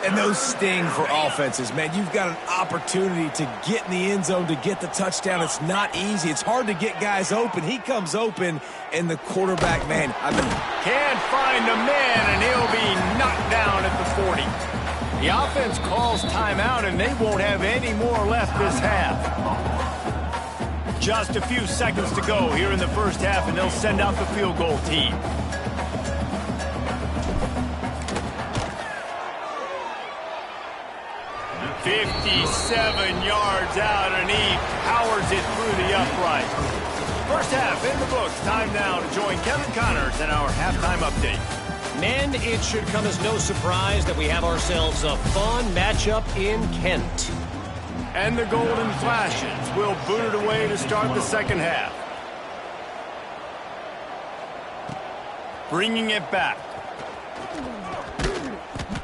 And those sting for offenses, man. You've got an opportunity to get in the end zone, to get the touchdown. It's not easy. It's hard to get guys open. He comes open, and the quarterback, man, can't find a man, and he'll be knocked down at the 40. The offense calls timeout, and they won't have any more left this half. Just a few seconds to go here in the first half, and they'll send out the field goal team. "57 yards out, and he powers it through the upright." First half in the books. Time now to join Kevin Connors in our halftime update. Men, it should come as no surprise that we have ourselves a fun matchup in Kent. And the Golden Flashes will boot it away to start the second half. Bringing it back.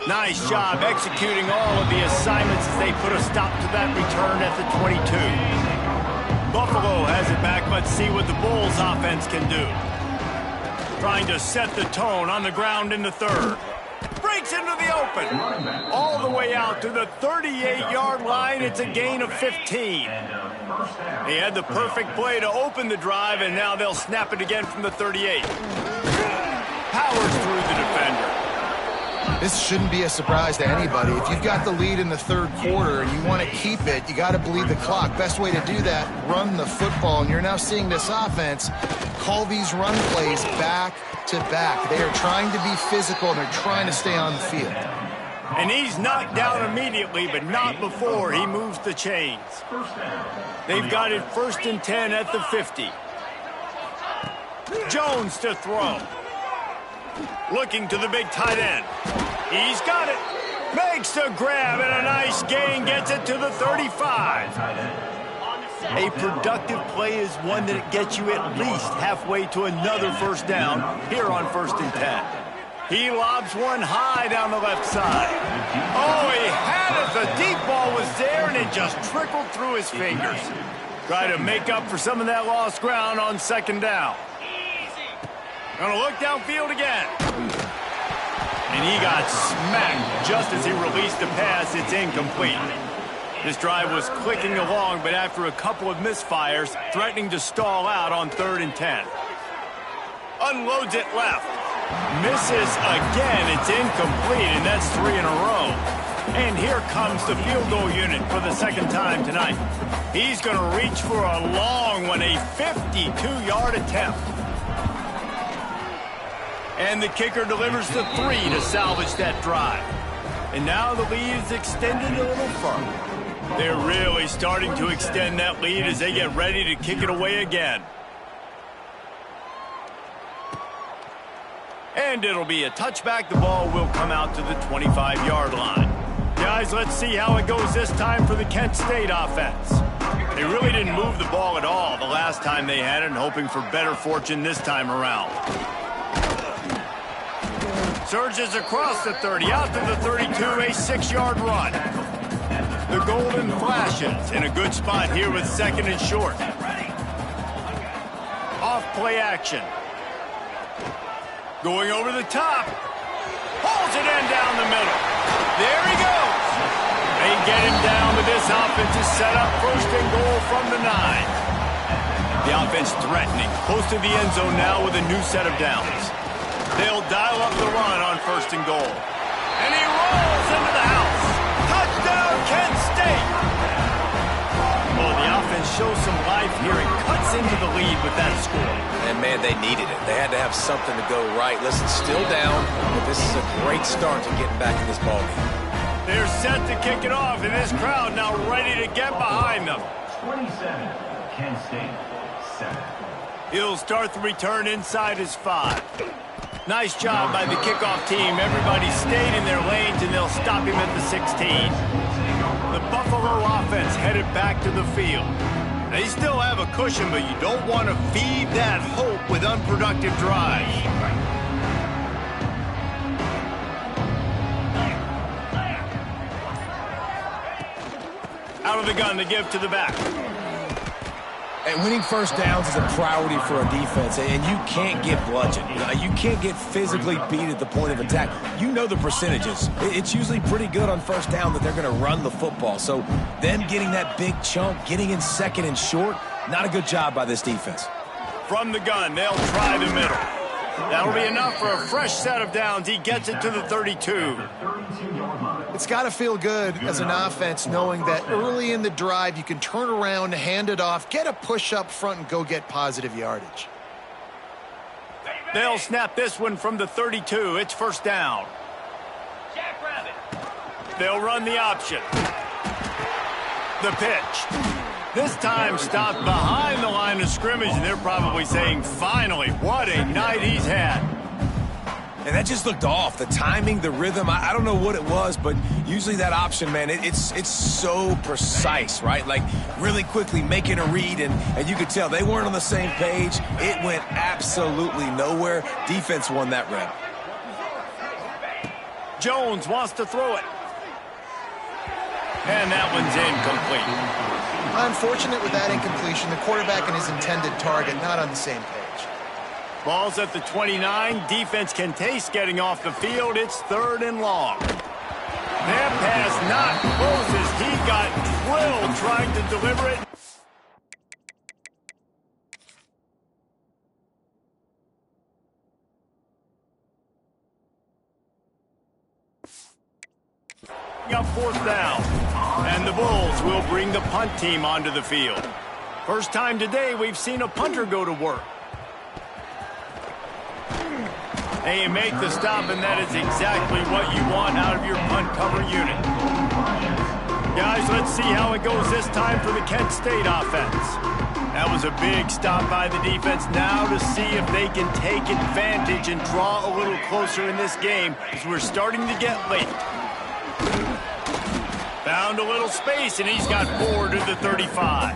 Nice job executing all of the assignments as they put a stop to that return at the 22. Buffalo has it back. Let's see what the Bulls offense can do. Trying to set the tone on the ground in the third. Breaks into the open. All the way out to the 38-yard line. It's a gain of 15. They had the perfect play to open the drive, and now they'll snap it again from the 38. Powers through the defender. This shouldn't be a surprise to anybody. If you've got the lead in the third quarter and you want to keep it, you got to bleed the clock. Best way to do that, run the football. And you're now seeing this offense call these run plays back to back. They are trying to be physical, and they're trying to stay on the field. And he's knocked down immediately, but not before he moves the chains. They've got it 1st and 10 at the 50. Jones to throw. Looking to the big tight end. He's got it. Makes the grab, and a nice gain. Gets it to the 35. A productive play is one that gets you at least halfway to another first down here on 1st and 10. He lobs one high down the left side. Oh, he had it. The deep ball was there, and it just trickled through his fingers. Try to make up for some of that lost ground on 2nd down. Gonna look downfield again. And he got smacked just as he released the pass. It's incomplete. This drive was clicking along, but after a couple of misfires, threatening to stall out on 3rd and 10. Unloads it left. Misses again. It's incomplete, and that's 3 in a row. And here comes the field goal unit for the 2nd time tonight. He's going to reach for a long one, a 52-yard attempt. And the kicker delivers the 3 to salvage that drive. And now the lead is extended a little further. They're really starting to extend that lead as they get ready to kick it away again. And it'll be a touchback. The ball will come out to the 25-yard line. Guys, let's see how it goes this time for the Kent State offense. They really didn't move the ball at all the last time they had it, and hoping for better fortune this time around. Surges across the 30, out to the 32, a 6-yard run. The golden flashes in a good spot here with 2nd and short. Off play action. Going over the top. Pulls it in down the middle. There he goes. They get him down, but this offense is set up 1st and goal from the 9. The offense threatening, close to the end zone now with a new set of downs. They'll dial up the run on 1st and goal. And he rolls into the house. Touchdown, Kent State! Well, the offense shows some life here and cuts into the lead with that score. And, man, they needed it. They had to have something to go right. Listen, still down, but this is a great start to getting back in this ballgame. They're set to kick it off, and this crowd now ready to get behind them. 27, Kent State, 7. He'll start the return inside his 5. Nice job by the kickoff team. Everybody stayed in their lanes, and they'll stop him at the 16. The Buffalo offense headed back to the field. They still have a cushion, but you don't want to feed that hope with unproductive drives. Out of the gun to give to the back. And winning 1st downs is a priority for a defense, and you can't get bludgeoned. You can't get physically beat at the point of attack. You know the percentages. It's usually pretty good on 1st down that they're going to run the football. So them getting that big chunk, getting in 2nd and short, not a good job by this defense. From the gun, they'll try the middle. That'll be enough for a fresh set of downs. He gets it to the 32. It's got to feel good as an offense knowing that early in the drive you can turn around, hand it off, get a push up front, and go get positive yardage. They'll snap this one from the 32. It's 1st down. They'll run the option. The pitch. This time stopped behind the line of scrimmage, and they're probably saying, finally, what a night he's had. And that just looked off. The timing, the rhythm, I don't know what it was, but usually that option, man, it's so precise, right? Like really quickly making a read, and you could tell they weren't on the same page. It went absolutely nowhere. Defense won that rep. Jones wants to throw it. And that one's incomplete. Unfortunate with that incompletion. The quarterback and his intended target not on the same page. Ball's at the 29. Defense can taste getting off the field. It's 3rd and long. That pass not close as he got drilled trying to deliver it. Up 4th down. And the Bulls will bring the punt team onto the field. First time today we've seen a punter go to work. They make the stop, and that is exactly what you want out of your punt cover unit. Guys, let's see how it goes this time for the Kent State offense. That was a big stop by the defense. Now to see if they can take advantage and draw a little closer in this game as we're starting to get late. Found a little space, and he's got 4 to the 35.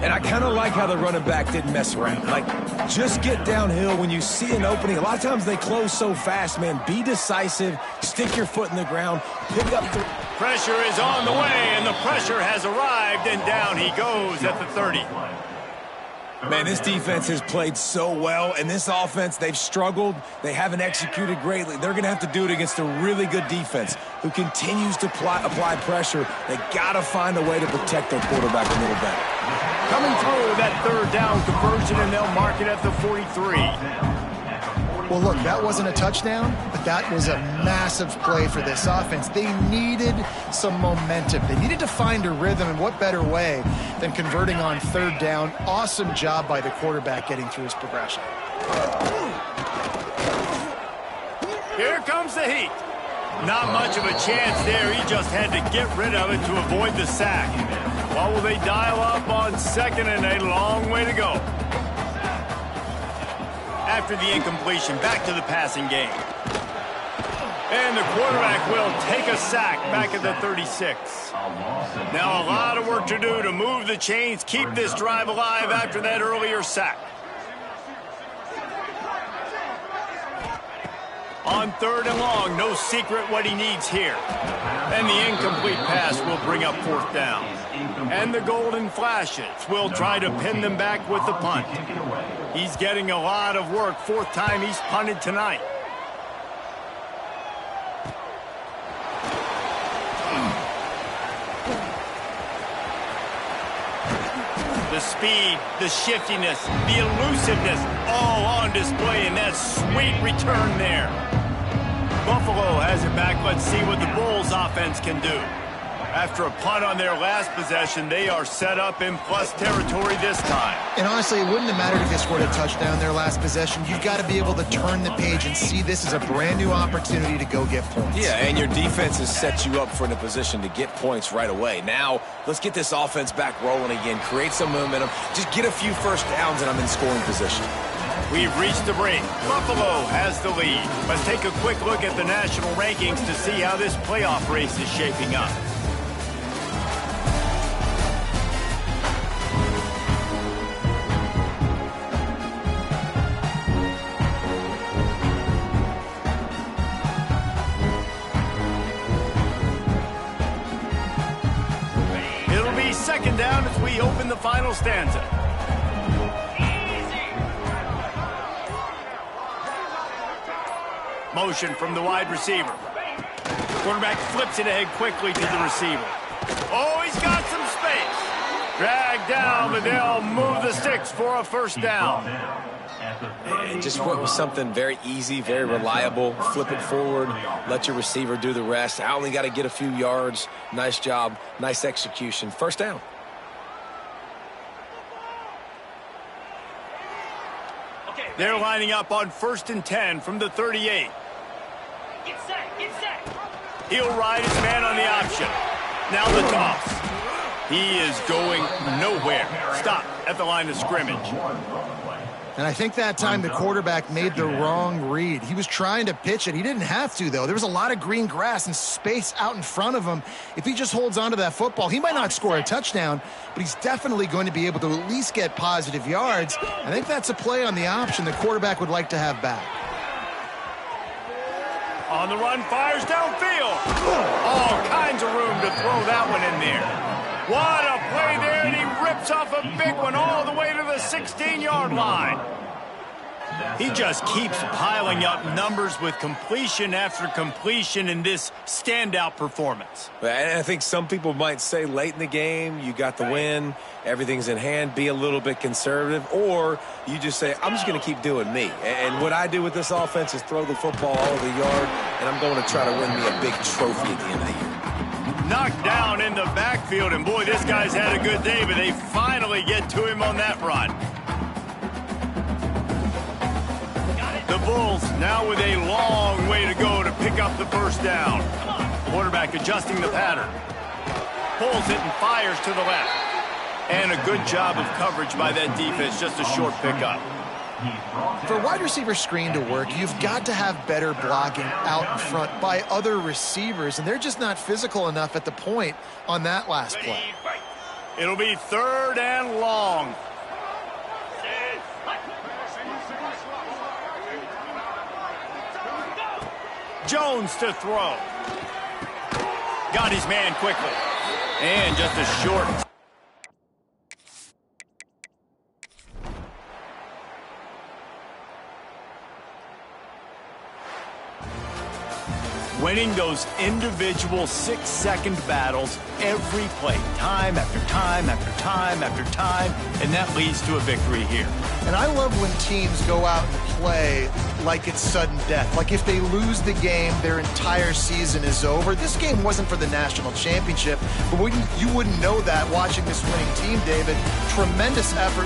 And I kind of like how the running back didn't mess around. Like, just get downhill when you see an opening. A lot of times they close so fast, man. Be decisive, stick your foot in the ground, pick up the... Pressure is on the way, and the pressure has arrived, and down he goes at the 30. Man, this defense has played so well, and this offense, they've struggled. They haven't executed greatly. They're going to have to do it against a really good defense who continues to apply pressure. They got to find a way to protect their quarterback a little better. Coming through that 3rd down conversion, and they'll mark it at the 43. Well, look, that wasn't a touchdown, but that was a massive play for this offense. They needed some momentum. They needed to find a rhythm, and what better way than converting on 3rd down. Awesome job by the quarterback getting through his progression. Here comes the heat. Not much of a chance there. He just had to get rid of it to avoid the sack. Well, will they dial up on 2nd and a long way to go? After the incompletion, back to the passing game. And the quarterback will take a sack back at the 36. Now a lot of work to do to move the chains, keep this drive alive after that earlier sack. On 3rd and long, no secret what he needs here. And the incomplete pass will bring up 4th down. And the golden flashes will try to pin them back with the punt. He's getting a lot of work. 4th time he's punted tonight. The speed, the shiftiness, the elusiveness, all on display in that sweet return there. Buffalo has it back. Let's see what the Bulls offense can do. After a punt on their last possession, they are set up in plus territory this time. And honestly, it wouldn't have mattered if they scored a touchdown their last possession. You've got to be able to turn the page and see this as a brand new opportunity to go get points. Yeah, and your defense has set you up for the position to get points right away. Now, let's get this offense back rolling again, create some momentum, just get a few first downs, and I'm in scoring position. We've reached the break. Buffalo has the lead. Let's take a quick look at the national rankings to see how this playoff race is shaping up. It'll be 2nd down as we open the final stanza. Motion from the wide receiver. Quarterback flips it ahead quickly to the receiver. Oh, he's got some space. Dragged down, but they'll move the sticks for a 1st down. And just went with something very easy, very reliable. Flip it forward, let your receiver do the rest. I only got to get a few yards. Nice job, nice execution. 1st down. They're lining up on 1st and 10 from the 38. Get set, get set. He'll ride his man on the option. Now the toss. He is going nowhere. Stop at the line of scrimmage. And I think that time the quarterback made the wrong read. He was trying to pitch it. He didn't have to, though. There was a lot of green grass and space out in front of him. If he just holds on to that football, he might not score a touchdown, but he's definitely going to be able to at least get positive yards. I think that's a play on the option the quarterback would like to have back. On the run, fires downfield. All kinds of room to throw that one in there. What a play there, and he rips off a big one all the way to the 16-yard line. He just keeps piling up numbers with completion after completion in this standout performance. And I think some people might say late in the game, you got the win, everything's in hand, be a little bit conservative, or you just say, I'm just going to keep doing me. And what I do with this offense is throw the football all over the yard, and I'm going to try to win me a big trophy at the end of the year. Knocked down in the backfield, and boy, this guy's had a good day, but they finally get to him on that run. The Bulls now with a long way to go to pick up the 1st down. Quarterback adjusting the pattern. Pulls it and fires to the left. And a good job of coverage by that defense, just a short pickup. For a wide receiver screen to work, you've got to have better blocking out in front by other receivers, and they're just not physical enough at the point on that last play. It'll be 3rd and long. Jones to throw. Got his man quickly. And just a short. Winning those individual 6-second battles every play, time after time after time after time, and that leads to a victory here. And I love when teams go out and play like it's sudden death. Like if they lose the game, their entire season is over. This game wasn't for the national championship, but you wouldn't know that watching this winning team, David. Tremendous effort.